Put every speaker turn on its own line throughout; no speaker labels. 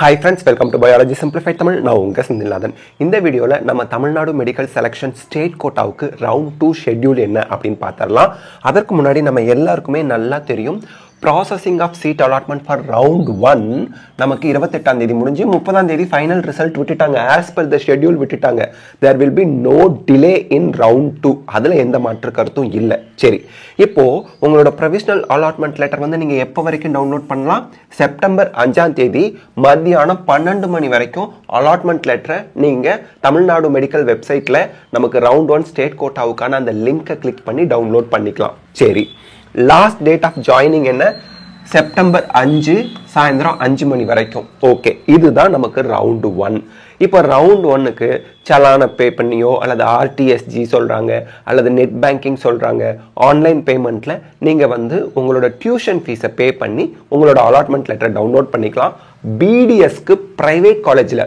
Hi friends, welcome to Biology Simplified Tamil. நான் உங்க செந்தில்நாதன். இந்த வீடியோல நம்ம தமிழ்நாடு மெடிக்கல் செலக்ஷன் ஸ்டேட் கோட்டாவுக்கு ரவுண்ட் 2 ஷெட்யூல் என்ன அப்படின்னு பார்த்தறலாம். அதற்கு முன்னாடி நம்ம எல்லாருக்குமே நல்லா தெரியும் processing of seat allotment for round 1 நமக்கு 28ஆம் தேதி முடிஞ்சு 30ஆம் தேதி ஃபைனல் ரிசல்ட் விட்டுட்டாங்க. as per the schedule விட்டுட்டாங்க. there will be no delay in round 2. அதுல எந்த மாற்று கருத்தும் இல்ல. சரி, இப்போ உங்களோட provisional allotment letter வந்து நீங்க எப்ப வரைக்கும் டவுன்லோட் பண்ணலாம்? செப்டம்பர் 5ஆம் தேதி மத்தியானம் 12 மணி வரைக்கும் allotment letter நீங்க தமிழ்நாடு மெடிக்கல் வெப்சைட்ல நமக்கு round 1 ஸ்டேட் கோட்டாவுக்கான அந்த லிங்கை கிளிக் பண்ணி டவுன்லோட் பண்ணிக்கலாம். சரி, லாஸ்ட் டேட் ஆஃப் ஜாயினிங் என்ன? செப்டம்பர் 5 சாயந்தரம் 5 மணி வரைக்கும். ஓகே, இதுதான் நமக்கு ரவுண்ட் 1. இப்போ ரவுண்ட் 1க்கு சலான பே பண்ணியோ அல்லது ஆர்டிஎஸ்ஜி சொல்றாங்க அல்லது நெட் பேங்கிங் சொல்றாங்க, ஆன்லைன் பேமெண்ட்ல நீங்க வந்து உங்களோட டியூஷன் ஃபீஸை பே பண்ணி உங்களோட அலாட்மெண்ட் லெட்டர் டவுன்லோட் பண்ணிக்கலாம். பிடிஎஸ்க்கு பிரைவேட் காலேஜ்ல,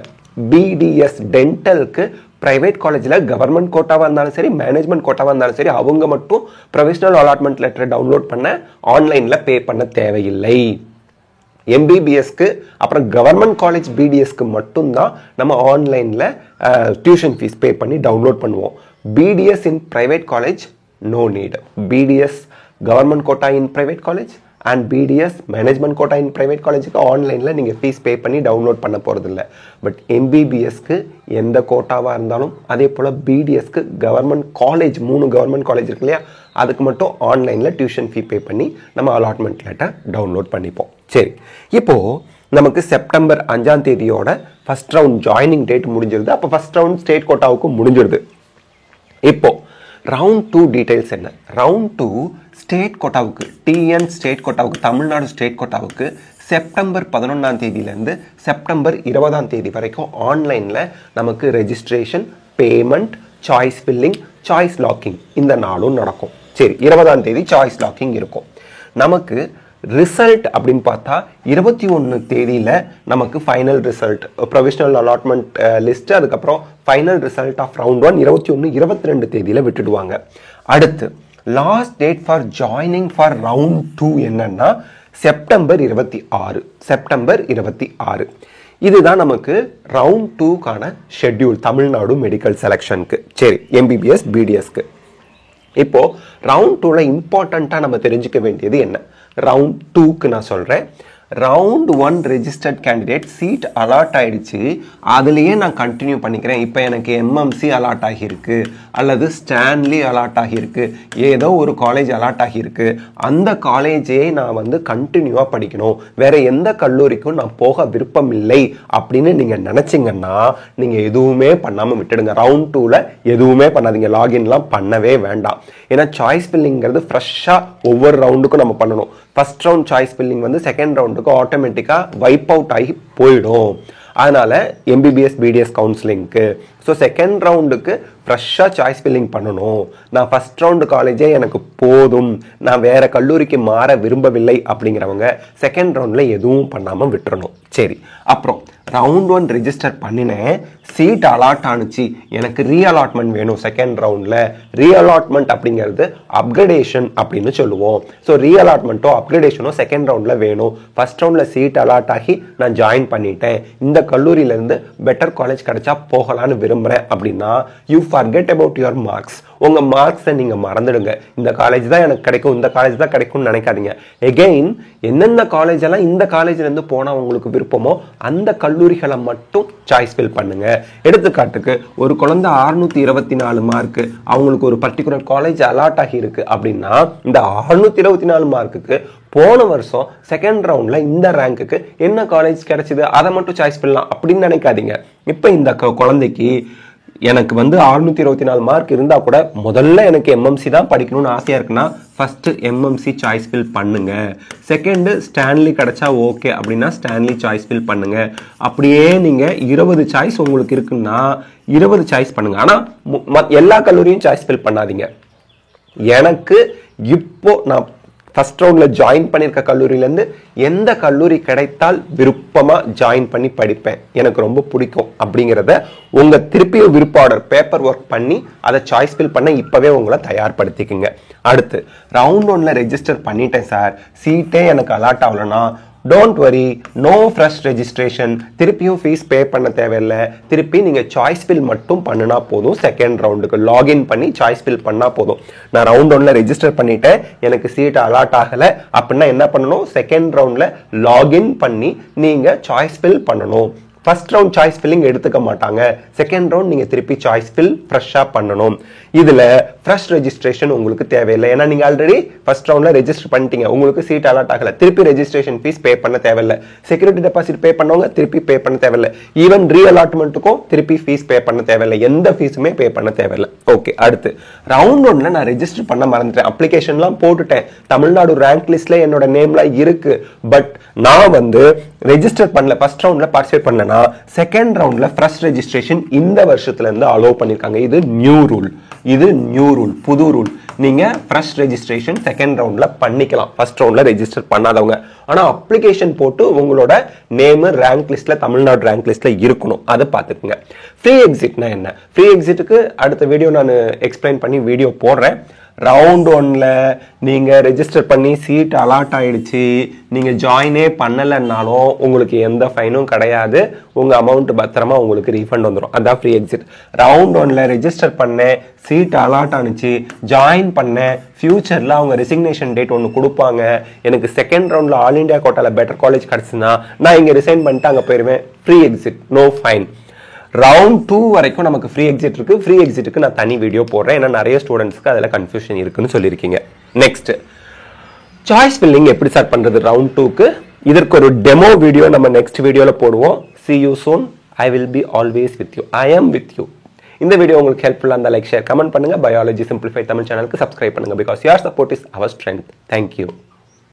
பிடிஎஸ் டென்டலுக்கு பிரைவேட் காலேஜில் கவர்மெண்ட் கோட்டாவாக இருந்தாலும் சரி, மேனேஜ்மெண்ட் கோட்டாவாக இருந்தாலும் சரி, அவங்க மட்டும் ப்ரொவிஷனல் அலாட்மெண்ட் லெட்டரை டவுன்லோட் பண்ண ஆன்லைனில் பே பண்ண தேவையில்லை. எம்பிபிஎஸ்க்கு அப்புறம் கவர்மெண்ட் காலேஜ் பிடிஎஸ்க்கு மட்டும்தான் நம்ம ஆன்லைனில் டியூஷன் ஃபீஸ் பே பண்ணி டவுன்லோட் பண்ணுவோம். BDS in private college no NEET. BDS government quota in private college and BDS management quota in private காலேஜுக்கு ஆன்லைனில் நீங்கள் ஃபீஸ் பே பண்ணி டவுன்லோட் பண்ண போகிறதில்ல. பட் எம்பிபிஎஸ்க்கு எந்த கோட்டாவாக இருந்தாலும், அதே போல் பிடிஎஸ்க்கு கவர்மெண்ட் காலேஜ் 3 கவர்மெண்ட் காலேஜ் இருக்கு இல்லையா, அதுக்கு மட்டும் ஆன்லைனில் டியூஷன் ஃபீ பே பண்ணி நம்ம அலாட்மெண்ட் லெட்டர் டவுன்லோட் பண்ணிப்போம். சரி, இப்போது நமக்கு செப்டம்பர் 5ஆம் தேதியோட ஃபர்ஸ்ட் ரவுண்ட் ஜாயினிங் டேட் முடிஞ்சிருது. அப்போ ஃபர்ஸ்ட் ரவுண்ட் ஸ்டேட் கோட்டாவுக்கு முடிஞ்சிருது. இப்போ ரவுண்ட் 2 டீடைல்ஸ் என்ன? ரவுண்ட் 2 ஸ்டேட் கோட்டாவுக்கு, டிஎன் ஸ்டேட் கோட்டாவுக்கு, தமிழ்நாடு ஸ்டேட் கோட்டாவுக்கு செப்டம்பர் 11ஆம் தேதியிலேருந்து செப்டம்பர் 20ஆம் தேதி வரைக்கும் ஆன்லைனில் நமக்கு registration, payment, choice filling, choice locking இந்த நாளும் நடக்கும். சரி, 20ஆம் தேதி சாய்ஸ் லாக்கிங் இருக்கும். நமக்கு ரிசல்ட் அப்படின்னு பார்த்தா 21 தேதியில் நமக்கு final result, provisional allotment list, அதுக்கப்புறம் ஃபைனல் ரிசல்ட் ஆஃப் ரவுண்ட் 1 21, 22 தேதியில் விட்டுடுவாங்க. அடுத்து last date for joining for round 2 என்னன்னா செப்டம்பர் 26. செப்டம்பர் 26 இதுதான் நமக்கு ரவுண்ட் 2க்கான ஷெட்யூல் தமிழ்நாடு மெடிக்கல் செலக்ஷனுக்கு. சரி, எம்பிபிஎஸ் பிடிஎஸ்க்கு. இப்போ ரவுண்ட் 2ல இம்பார்ட்டண்டா நம்ம தெரிஞ்சுக்க வேண்டியது என்ன? ரவுண்ட் 2க்கு நான் சொல்றேன், round 1 registered candidate seat allot ஆயிடுச்சு, அதுலேயே நான் கண்டினியூ பண்ணிக்கிறேன். இப்போ எனக்கு எம்எம்சி அலாட் ஆகியிருக்கு அல்லது ஸ்டான்லி அலாட் ஆகியிருக்கு, ஏதோ ஒரு காலேஜ் அலாட் ஆகியிருக்கு, அந்த காலேஜே நான் வந்து கண்டினியூவாக படிக்கணும், வேற எந்த கல்லூரிக்கும் நான் போக விருப்பம் இல்லை அப்படின்னு நீங்கள் நினச்சிங்கன்னா நீங்கள் எதுவுமே பண்ணாமல் விட்டுடுங்க. ரவுண்ட் 2ல எதுவுமே பண்ணாதீங்க, லாகின்லாம் பண்ணவே வேண்டாம். ஏன்னா சாய்ஸ் ஃபில்லிங்கிறது ஃப்ரெஷ்ஷாக ஒவ்வொரு ரவுண்டுக்கும் நம்ம பண்ணணும். ஃபர்ஸ்ட் ரவுண்ட் சாய்ஸ் ஃபில்லிங் வந்து செகண்ட் ரவுண்டுக்கு ஆட்டோமேட்டிக்காக வைப் அவுட் ஆகி போயிடும். அதனால எம்பிபிஎஸ் பிடிஎஸ் கவுன்சிலிங்க்கு ஸோ செகண்ட் ரவுண்டுக்கு ஃப்ரெஷ்ஷாக சாய்ஸ் ஃபில்லிங் பண்ணணும். நான் ஃபர்ஸ்ட் ரவுண்டு காலேஜே எனக்கு போதும், நான் வேற கல்லூரிக்கு மாற விரும்பவில்லை அப்படிங்கிறவங்க செகண்ட் ரவுண்டில் எதுவும் பண்ணாமல் விட்டுறணும். சரி, அப்புறம் ரவுண்ட் 1 ரெஜிஸ்டர் பண்ணினேன், சீட் அலாட் ஆணுச்சு, எனக்கு ரீஅலாட்மெண்ட் வேணும் செகண்ட் ரவுண்டில். ரீஅலாட்மெண்ட் அப்படிங்கிறது அப்கிரேடேஷன் அப்படின்னு சொல்லுவோம். ஸோ ரீஅலாட்மெண்ட்டோ அப்கிரேடேஷனோ செகண்ட் ரவுண்டில் வேணும். ஃபர்ஸ்ட் ரவுண்டில் சீட் அலாட் ஆகி நான் ஜாயின் பண்ணிட்டேன், இந்த கல்லூரியிலேருந்து பெட்டர் காலேஜ் கிடைச்சா போகலான்னு விரும்புகிறேன் அப்படின்னா you forget about your marks. உங்க மார்க்ஸை நீங்க மறந்துடுங்க. இந்த காலேஜ் தான் எனக்கு கிடைக்கும், இந்த காலேஜ் தான் கிடைக்கும்னு நினைக்காதீங்க. எகெயின் எந்தெந்த காலேஜ் எல்லாம் இந்த காலேஜ்ல இருந்து போனா உங்களுக்கு விருப்பமோ அந்த கல்லூரிகளை மட்டும் சாய்ஸ் ஃபில் பண்ணுங்க. எடுத்துக்காட்டுக்கு ஒரு குழந்தை 624 மார்க், அவங்களுக்கு ஒரு பர்டிகுலர் காலேஜ் அலாட் ஆகி இருக்கு அப்படின்னா இந்த 624 மார்க்குக்கு போன வருஷம் செகண்ட் ரவுண்ட்ல இந்த ரேங்க்குக்கு என்ன காலேஜ் கிடைச்சது அதை மட்டும் சாய்ஸ் பண்ணலாம் அப்படின்னு நினைக்காதீங்க. இப்போ இந்த குழந்தைக்கு எனக்கு வந்து 624 மார்க் இருந்தா கூட முதல்ல எனக்கு எம்எம்சி தான் படிக்கணும்னு ஆசையா இருக்குன்னா ஃபர்ஸ்ட் எம்எம்சி சாய்ஸ் ஃபில் பண்ணுங்க. செகண்ட் ஸ்டான்லி கிடைச்சா ஓகே அப்படின்னா ஸ்டான்லி சாய்ஸ் ஃபில் பண்ணுங்க. அப்படியே நீங்க 20 சாய்ஸ் உங்களுக்கு இருக்குன்னா 20 சாய்ஸ் பண்ணுங்க. ஆனா எல்லா கல்லூரியும் சாய்ஸ் ஃபில் பண்ணாதீங்க. எனக்கு இப்போ நான் ஃபர்ஸ்ட் ரவுண்ட்ல ஜாயின் பண்ணியிருக்க கல்லூரியிலேருந்து எந்த கல்லூரி கிடைத்தால் விருப்பமா ஜாயின் பண்ணி படிப்பேன், எனக்கு ரொம்ப பிடிக்கும் அப்படிங்கிறத உங்க திருப்பியும் விருப்ப ஆர்டர் பேப்பர் ஒர்க் பண்ணி அதை சாய்ஸ் ஃபில் பண்ண இப்பவே உங்களை தயார்படுத்திக்குங்க. அடுத்து ரவுண்ட் 1ல ரெஜிஸ்டர் பண்ணிட்டேன் சார், சீட்டே எனக்கு அலாட் ஆகலன்னா don't worry, no fresh registration, திருப்பியும் ஃபீஸ் பே பண்ண தேவையில்லை. திருப்பி நீங்கள் சாய்ஸ் ஃபில் மட்டும் பண்ணினா போதும். செகண்ட் ரவுண்டுக்கு லாகின் பண்ணி சாய்ஸ் ஃபில் பண்ணால் போதும். நான் ரவுண்ட் 1ல ரெஜிஸ்டர் பண்ணிட்டேன், எனக்கு சீட் அலாட் ஆகலை அப்படின்னா என்ன பண்ணணும், செகண்ட் ரவுண்டில் லாகின் பண்ணி நீங்கள் சாய்ஸ் ஃபில் பண்ணணும். ஃபர்ஸ்ட் ரவுண்ட் சாய்ஸ் ஃபில்லிங் எடுத்துக்க மாட்டாங்க. செகண்ட் ரவுண்ட் நீங்கள் திருப்பி சாய்ஸ் ஃபில் ஃப்ரெஷ்ஷாக பண்ணணும். இதில் ஃப்ரெஷ் ரெஜிஸ்ட்ரேஷன் உங்களுக்கு தேவையில்லை. ஏன்னா நீங்கள் ஆல்ரெடி ஃபர்ஸ்ட் ரவுண்டில் ரெஜிஸ்டர் பண்ணிட்டீங்க, உங்களுக்கு சீட் அலாட் ஆகலை. திருப்பி ரெஜிஸ்ட்ரேஷன் ஃபீஸ் பே பண்ண தேவையில்லை. செக்யூரிட்டி டெபாசிட் பே பண்ணவங்க திருப்பி பே பண்ண தேவையில்லை. ஈவன் ரீ அலாட்மெண்ட்டுக்கும் திருப்பி ஃபீஸ் பே பண்ண தேவையில்லை. எந்த ஃபீஸுமே பே பண்ண தேவையில்லை. ஓகே, அடுத்து ரவுண்ட் 1ல நான் ரெஜிஸ்டர் பண்ண மறந்துட்டேன். அப்ளிகேஷன்லாம் போட்டுட்டேன், தமிழ்நாடு ரேங்க் லிஸ்ட்ல என்னோட நேம்லாம் இருக்கு. பட் நான் ரெஜிஸ்டர் பண்ணல, ஃபர்ஸ்ட் ரவுண்ட்ல பார்ட்டிசிபேட் பண்ணலனா செகண்ட் ரவுண்ட்ல ஃப்ரெஷ் ரெஜிஸ்ட்ரேஷன் இந்த வருஷத்துல இருந்து அலோவ் பண்ணிருக்காங்க. இது நியூ ரூல், புது ரூல். நீங்க ஃப்ரெஷ் ரெஜிஸ்ட்ரேஷன் செகண்ட் ரவுண்ட்ல பண்ணிக்கலாம், ஃபர்ஸ்ட் ரவுண்ட்ல ரெஜிஸ்டர் பண்ணாதவங்க. ஆனா அப்ளிகேஷன் போட்டு உங்களோட நேம் ரேங்க் லிஸ்ட்ல, தமிழ்நாடு ரேங்க் லிஸ்ட்ல இருக்கணும். அதை பார்த்துக்குங்க. ஃப்ரீ எக்ஸிட்னா என்ன? ஃப்ரீ எக்ஸிட்டுக்கு அடுத்த வீடியோ நான் எக்ஸ்பிளைன் பண்ணி வீடியோ போடுறேன். ரவுண்ட் 1ல நீங்க ரெஜிஸ்டர் பண்ணி சீட் அலாட் ஆயிடுச்சு, நீங்க ஜாயினே பண்ணலைன்னாலும் உங்களுக்கு எந்த ஃபைனும் கிடையாது. உங்க அமௌண்ட் பத்திரமா உங்களுக்கு ரீஃபண்ட் வந்துடும். அதான் ஃப்ரீ எக்ஸிட். ரவுண்ட் 1ல ரெஜிஸ்டர் பண்ணேன், சீட் அலாட் ஆனிச்சு, ஜாயின் பண்ணேன், ஃபியூச்சர்ல அவங்க ரெசிக்னேஷன் டேட் ஒன்று கொடுப்பாங்க. எனக்கு செகண்ட் ரவுண்ட்ல ஆல் இண்டியா கோட்டால பெட்டர் காலேஜ் கிடைச்சுன்னா நான் இங்க ரிசைன் பண்ணிட்டு அங்க போயிருவேன். Free exit, no fine. Round 2 வரைக்கும் நமக்கு ஃப்ரீ எக்ஸிட் இருக்கு. ஃப்ரீ எக்ஸிட்டுக்கு நான் தனி வீடியோ போடுறேன், ஏன்னா நிறைய ஸ்டூடெண்ட்ஸ்க்கு அதில் கன்ஃபியூஷன் இருக்குன்னு சொல்லியிருக்கீங்க. நெக்ஸ்ட், சாய்ஸ் ஃபில்லிங் எப்படி ஸ்டார்ட் பண்றது ரவுண்ட் 2க்கு? இதற்கு ஒரு டெமோ வீடியோ நம்ம நெக்ஸ்ட் வீடியோல போடுவோம். See you soon. I will be always with you. I am with you. இந்த வீடியோ உங்களுக்கு ஹெல்ப்ஃபுல்லா இருந்தா லைக், ஷேர், கமெண்ட் பண்ணுங்க. பயாலஜி சிம்பிளிஃபை தமிழ் சேனலுக்கு சப்ஸ்கிரைப் பண்ணுங்க. Because your support is our strength. Thank you.